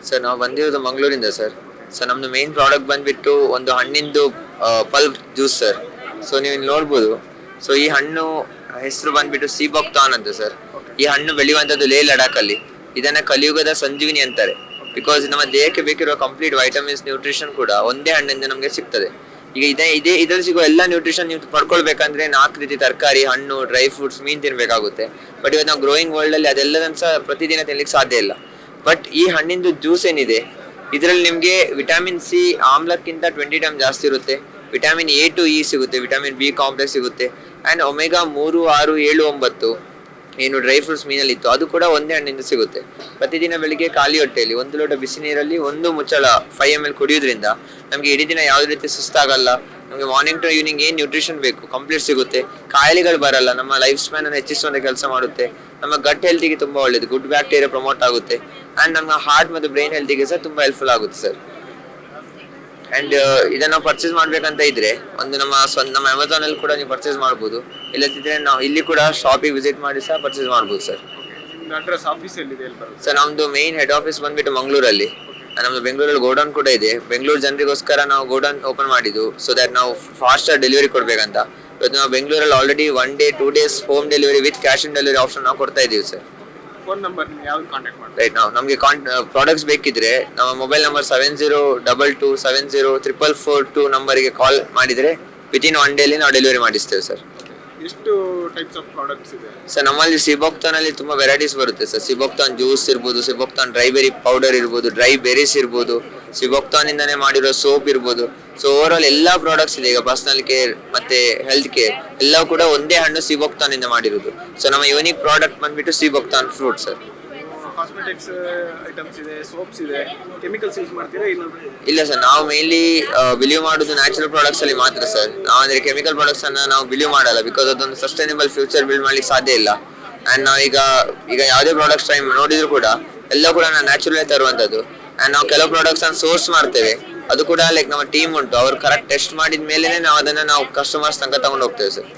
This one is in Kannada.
ಸರ್ ನಾವು ಬಂದಿರೋದು ಮಂಗಳೂರಿಂದ ಸರ್. ಸರ್ ನಮ್ದು ಮೇನ್ ಪ್ರಾಡಕ್ಟ್ ಬಂದ್ಬಿಟ್ಟು ಒಂದು ಹಣ್ಣಿಂದು ಪಲ್ಪ್ ಜ್ಯೂಸ್ ಸರ್. ಸೊ ನೀವು ಇಲ್ಲಿ ನೋಡ್ಬೋದು. ಸೊ ಈ ಹಣ್ಣು ಹೆಸರು ಬಂದ್ಬಿಟ್ಟು ಸೀಬಾಕ್ತಾನ್ ಅಂತ ಸರ್. ಈ ಹಣ್ಣು ಬೆಳೆಯುವಂತದ್ದು ಲೇ ಲಡಾಖ್ ಅಲ್ಲಿ. ಇದನ್ನ ಕಲಿಯುಗದ ಸಂಜೀವಿನಿ ಅಂತಾರೆ. ಬಿಕಾಸ್ ನಮ್ಮ ದೇಹಕ್ಕೆ ಬೇಕಿರುವ ಕಂಪ್ಲೀಟ್ ವೈಟಮಿನ್ಸ್ ನ್ಯೂಟ್ರಿಷನ್ ಕೂಡ ಒಂದೇ ಹಣ್ಣಿಂದ ನಮಗೆ ಸಿಗ್ತದೆ. ಈಗ ಇದ್ರಲ್ಲಿ ಸಿಗುವ ಎಲ್ಲ ನ್ಯೂಟ್ರಿಷನ್ ನೀವು ಪಡ್ಕೊಳ್ಬೇಕಂದ್ರೆ 4 ರೀತಿ ತರಕಾರಿ, ಹಣ್ಣು, ಡ್ರೈ ಫ್ರೂಟ್ಸ್, ಮೀನ್ ತಿನ್ಬೇಕಾಗುತ್ತೆ. ಬಟ್ ಇವತ್ತು ನಾವು ಗ್ರೋಯಿಂಗ್ ವರ್ಲ್ಡ್ ಅಲ್ಲಿ ಅದೆಲ್ಲದನ್ನ ಸಹ ಪ್ರತಿದಿನ ತಿನ್ಲಿಕ್ಕೆ ಸಾಧ್ಯ ಇಲ್ಲ. ಬಟ್ ಈ ಹಣ್ಣಿಂದು ಜ್ಯೂಸ್ ಏನಿದೆ ಇದರಲ್ಲಿ ನಿಮಗೆ ವಿಟಮಿನ್ ಸಿ ಆಮ್ಲಕ್ಕಿಂತ 20 ಟೈಮ್ ಜಾಸ್ತಿ ಇರುತ್ತೆ. ವಿಟಮಿನ್ ಎ ಟು ಇ ಸಿಗುತ್ತೆ, ವಿಟಮಿನ್ ಬಿ ಕಾಂಪ್ಲೆಕ್ಸ್ ಸಿಗುತ್ತೆ, ಅಂಡ್ ಒಮೆಗಾ 3, 6, 7, 9 ಏನು ಡ್ರೈ ಫ್ರೂಟ್ಸ್ ಮೀನಲ್ಲಿ ಇತ್ತು ಅದು ಕೂಡ ಒಂದೇ ಹಣ್ಣಿಂದ ಸಿಗುತ್ತೆ. ಪ್ರತಿದಿನ ಬೆಳಿಗ್ಗೆ ಖಾಲಿ ಹೊಟ್ಟೆಯಲ್ಲಿ 1 ಲೋಟ ಬಿಸಿ ನೀರಲ್ಲಿ 1 ಮುಚ್ಚಳ 5 ml ಕುಡಿಯೋದ್ರಿಂದ ನಮಗೆ ಇಡೀ ದಿನ ಯಾವುದೇ ರೀತಿ ಸುಸ್ತಾಗಲ್ಲ. ನಮಗೆ ಮಾರ್ನಿಂಗ್ ಟು ಈವ್ನಿಂಗ್ ಏನ್ ನ್ಯೂಟ್ರಿಷನ್ ಬೇಕು ಕಂಪ್ಲೀಟ್ ಸಿಗುತ್ತೆ. ಕಾಯಿಲೆಗಳು ಬರಲ್ಲ. ನಮ್ಮ ಲೈಫ್ ಸ್ಪ್ಯಾನ್ ಅನ್ನು ಹೆಚ್ಚಿಸುವಂತ ಕೆಲಸ ಮಾಡುತ್ತೆ. ನಮ್ಮ ಗಟ್ ಹೆಲ್ತಿಗೆ ತುಂಬಾ ಒಳ್ಳೇದು. ಗುಡ್ ಬ್ಯಾಕ್ಟೀರಿಯಾ ಪ್ರಮೋಟ್ ಆಗುತ್ತೆ. ಅಂಡ್ ನಮ್ಮ ಹಾರ್ಟ್ ಮತ್ತು ಬ್ರೈನ್ ಹೆಲ್ತಿಗೆ ಸಹ ತುಂಬಾ ಹೆಲ್ಪ್ಫುಲ್ ಆಗುತ್ತೆ ಸರ್. ಅಂಡ್ ಇದನ್ನ ಪರ್ಚೇಸ್ ಮಾಡ್ಬೇಕಂತ ಇದ್ರೆ ಒಂದು ನಮ್ಮ ಅಮೆಝಾನ್ ಅಲ್ಲಿ ಕೂಡ ನೀವು ಪರ್ಚೇಸ್ ಮಾಡಬಹುದು. ಇಲ್ಲದಿದ್ರೆ ನಾವು ಇಲ್ಲಿ ಕೂಡ ಶಾಪಿಗೆ ವಿಸಿಟ್ ಮಾಡಿ ಸಹ ಪರ್ಚೇಸ್ ಮಾಡಬಹುದು ಸರ್. ಅಡ್ರೆಸ್ ಆಫೀಸ್ ಎಲ್ಲಿದೆ? ಸರ್ ನಮ್ದು ಮೇನ್ ಹೆಡ್ ಆಫೀಸ್ ಬಂದ್ಬಿಟ್ಟು ಮಂಗಳೂರಲ್ಲಿ. ನಮ್ದು ಬೆಂಗಳೂರಲ್ಲಿ ಗೋಡೌನ್ ಕೂಡ ಇದೆ. ಬೆಂಗಳೂರು ಜನರಿಗೋಸ್ಕರ ನಾವು ಗೋಡೌನ್ ಓಪನ್ ಮಾಡಿದ್ದು ಸೊ ದಟ್ ನಾವು ಫಾಸ್ಟರ್ ಡೆಲಿವರಿ ಕೊಡ್ಬೇಕಂತ. ಇವತ್ತು ನಾವು ಬೆಂಗಳೂರಲ್ಲಿ already 1 day 2 days home delivery with cash on delivery option ನಾವು ಕೊಡ್ತಾ ಇದೀವಿ ಸರ್. ಫೋನ್ ನಂಬರ್ ಯಾವ್ದು ಕಾಂಟ್ಯಾಕ್ಟ್ ಮಾಡಿ? ರೈಟ್ ನಾವು ನಮಗೆ ಪ್ರಾಡಕ್ಟ್ಸ್ ಬೇಕಿದ್ರೆ ನಮ್ಮ ಮೊಬೈಲ್ ನಂಬರ್ 7022704442 ನಂಬರ್ಗೆ ಕಾಲ್ ಮಾಡಿದ್ರೆ ವಿತಿನ್ 1 day ನಾವು ಡೆಲಿವರಿ ಮಾಡಿಸ್ತೇವೆ ಸರ್. ಎಷ್ಟು ಟೈಪ್ಸ್ ಆಫ್ ಪ್ರಾಡಕ್ಟ್ಸ್ ಇದೆ ಸರ್? ನಮ್ಮಲ್ಲಿ ಸಿಬಾಕ್ತಾನ್ ಅಲ್ಲಿ ತುಂಬಾ ವೆರೈಟೀಸ್ ಬರುತ್ತೆ ಸರ್. ಸಿಬಾಕ್ತಾನ್ ಜ್ಯೂಸ್ ಇರ್ಬೋದು, ಸಿಬಾಕ್ತಾನ್ ಡ್ರೈ ಬೆರಿ ಪೌಡರ್ ಇರ್ಬೋದು, ಡ್ರೈ ಬೆರೀಸ್ ಇರ್ಬೋದು, ಸಿಬಾಕ್ತಾನ್ ಇಂದಾನೆ ಮಾಡಿರೋ ಸೋಪ್ ಇರ್ಬೋದು. ಸೊ ಓವರ್ ಆಲ್ ಎಲ್ಲಾ ಪ್ರಾಡಕ್ಟ್ಸ್ ಇದೆ. ಈಗ ಪರ್ಸನಲ್ ಕೇರ್ ಮತ್ತೆ ಹೆಲ್ತ್ ಕೇರ್ ಎಲ್ಲ ಕೂಡ ಒಂದೇ ಹಣ್ಣು ಸಿಬಾಕ್ತಾನ್ ಇಂದ ಮಾಡಿರೋದು. ಸೊ ನಮ್ಮ ಯೂನಿಕ್ ಪ್ರಾಡಕ್ಟ್ ಬಂದ್ಬಿಟ್ಟು ಸಿಬಾಕ್ತಾನ್ ಫ್ರೂಟ್ ಸರ್. ಕಾಸ್ಮೆಟಿಕ್ಸ್ ಐಟಮ್ಸ್ ಇದೆ, ಸೋಪ್ಸ್ ಇದೆ, ಕೆಮಿಕಲ್ಸ್ ಯೂಸ್ ಮಾಡ್ತೀರಾ? ಇಲ್ಲ ಸರ್, ನಾವು ಮೇನ್ಲಿ ಬಿಲೀವ್ ಮಾಡೋದು ನ್ಯಾಚುರಲ್ ಪ್ರಾಡಕ್ಟ್ಸ್ ಅಲ್ಲಿ ಮಾತ್ರ ಸರ್. ನಾವು ಅಂದ್ರೆ ಕೆಮಿಕಲ್ ಪ್ರಾಡಕ್ಟ್ಸ್ ಅನ್ನ ನಾವು ಬಿಲೀವ್ ಮಾಡಲ್ಲ. ಬಿಕಾಸ್ ಅದೊಂದು ಸಸ್ಟೈನಬಲ್ ಫ್ಯೂಚರ್ ಬಿಲ್ಡ್ ಮಾಡ್ಲಿಕ್ಕೆ ಸಾಧ್ಯ ಇಲ್ಲ. ಅಂಡ್ ನಾವೀಗ ಯಾವುದೇ ಪ್ರಾಡಕ್ಟ್ಸ್ ಟೈಮ್ ನೋಡಿದ್ರು ಕೂಡ ಎಲ್ಲ ಕೂಡ ನಾವು ನ್ಯಾಚುರಲ್ ತರುವಂತದ್ದು. ಅಂಡ್ ನಾವು ಕೆಲವು ಪ್ರಾಡಕ್ಟ್ಸ್ ಅನ್ನು ಸೋರ್ಸ್ ಮಾಡ್ತೇವೆ. ಅದು ಕೂಡ ಲೈಕ್ ನಮ್ಮ ಟೀಮ್ ಉಂಟು, ಅವ್ರು ಕರೆಕ್ಟ್ ಟೆಸ್ಟ್ ಮಾಡಿದ ಮೇಲೆ ನಾವು ಅದನ್ನ ಕಸ್ಟಮರ್ಸ್ ತನಕ ತಗೊಂಡು ಹೋಗ್ತೇವೆ ಸರ್.